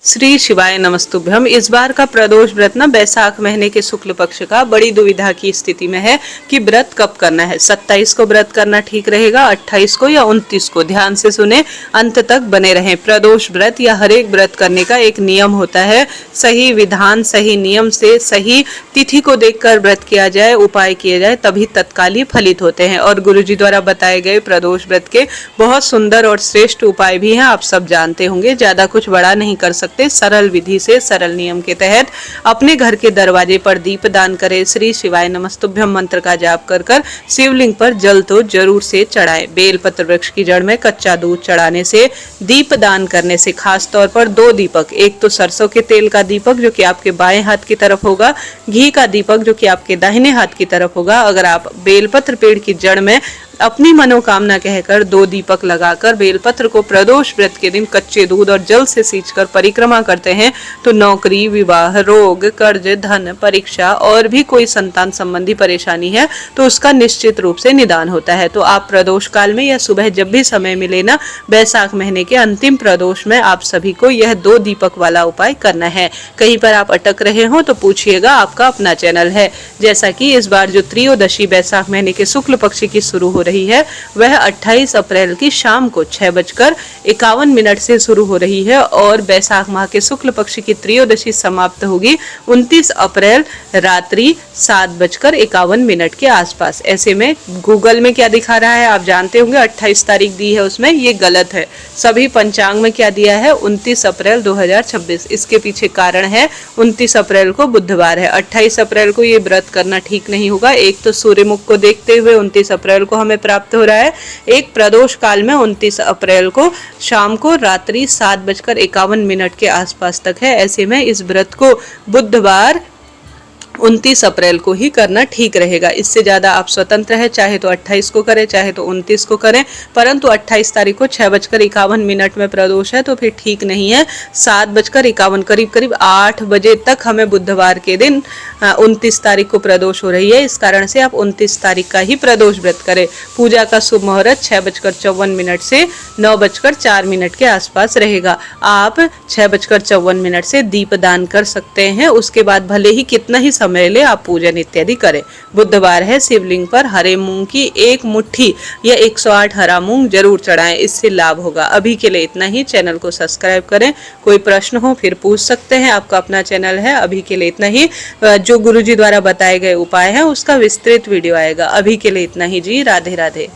श्री शिवाय नमस्तुभ्यम। इस बार का प्रदोष व्रत ना बैसाख महीने के शुक्ल पक्ष का बड़ी दुविधा की स्थिति में है कि व्रत कब करना है। 27 को व्रत करना ठीक रहेगा, 28 को या 29 को। ध्यान से सुने, अंत तक बने रहें। प्रदोष व्रत या हर एक व्रत करने का एक नियम होता है। सही विधान, सही नियम से, सही तिथि को देखकर व्रत किया जाए, उपाय किए जाए, तभी तत्काल फलित होते हैं। और गुरु जी द्वारा बताए गए प्रदोष व्रत के बहुत सुंदर और श्रेष्ठ उपाय भी हैं, आप सब जानते होंगे। ज्यादा कुछ बड़ा नहीं कर सकते। सरल विधि से, सरल नियम के तहत अपने घर के दरवाजे पर दीप दान करें। श्री शिवाय नमस्तुभ्यम मंत्र का जाप कर कर शिवलिंग पर जल तो जरूर से चढ़ाएं। बेलपत्र वृक्ष की जड़ में कच्चा दूध चढ़ाने से, दीप दान करने से, खास तौर पर 2 दीपक, एक तो सरसों के तेल का दीपक जो कि आपके बाएं हाथ की तरफ होगा, घी का दीपक जो कि आपके दाहिने हाथ की तरफ होगा। अगर आप बेलपत्र पेड़ की जड़ में अपनी मनोकामना कहकर 2 दीपक लगाकर बेलपत्र को प्रदोष व्रत के दिन कच्चे दूध और जल से सींचकर परिक्रमा करते हैं तो नौकरी, विवाह, रोग, कर्ज, धन, परीक्षा और भी कोई संतान संबंधी परेशानी है तो उसका निश्चित रूप से निदान होता है। तो आप प्रदोष काल में या सुबह जब भी समय मिले ना, बैसाख महीने के अंतिम प्रदोष में आप सभी को यह 2 दीपक वाला उपाय करना है। कहीं पर आप अटक रहे हो तो पूछिएगा, आपका अपना चैनल है। जैसा कि इस बार जो त्रयोदशी बैसाख महीने के शुक्ल पक्ष की शुरू हो रही है वह 28 अप्रैल की शाम को 6:51 से शुरू हो रही है और बैसाख माह के शुक्ल पक्ष की त्रयोदशी समाप्त होगी 29 अप्रैल रात्रि 7:51 के आसपास। ऐसे में गूगल में क्या दिखा रहा है आप जानते होंगे, 28 तारीख दी है उसमें, ये गलत है। सभी पंचांग में क्या दिया है, 29 अप्रैल 2026। इसके पीछे कारण है 29 अप्रैल को बुधवार है। 28 अप्रैल को ये व्रत करना ठीक नहीं होगा। एक तो सूर्यमुख को देखते हुए 29 अप्रैल को हमें प्राप्त हो रहा है, एक प्रदोष काल में 29 अप्रैल को शाम को रात्रि 7:51 के आसपास तक है। ऐसे में इस व्रत को बुधवार 29 अप्रैल को ही करना ठीक रहेगा। इससे ज्यादा आप स्वतंत्र है, चाहे तो 28 को करें, चाहे तो 29 को करें, परंतु 28 तारीख को 6:51 में प्रदोष है तो फिर ठीक नहीं है। 7:51 करीब 8 बजे तक हमें बुधवार के दिन 29 तारीख को प्रदोष हो रही है। इस कारण से आप 29 तारीख का ही प्रदोष व्रत करें। पूजा का शुभ मुहूर्त 6:54 से 9:04 के आसपास रहेगा। आप 6:54 से दीप दान कर सकते हैं। उसके बाद भले ही कितना ही समय ले आप पूजन इत्यादि करें। बुधवार है, शिवलिंग पर हरे मूंग की 1 मुट्ठी या 108 हरा मूंग जरूर चढ़ाएं, इससे लाभ होगा। अभी के लिए इतना ही। चैनल को सब्सक्राइब करें। कोई प्रश्न हो फिर पूछ सकते हैं, आपका अपना चैनल है। अभी के लिए इतना ही। जो गुरुजी द्वारा बताए गए उपाय हैं उसका विस्तृत वीडियो आएगा। अभी के लिए इतना ही जी। राधे राधे।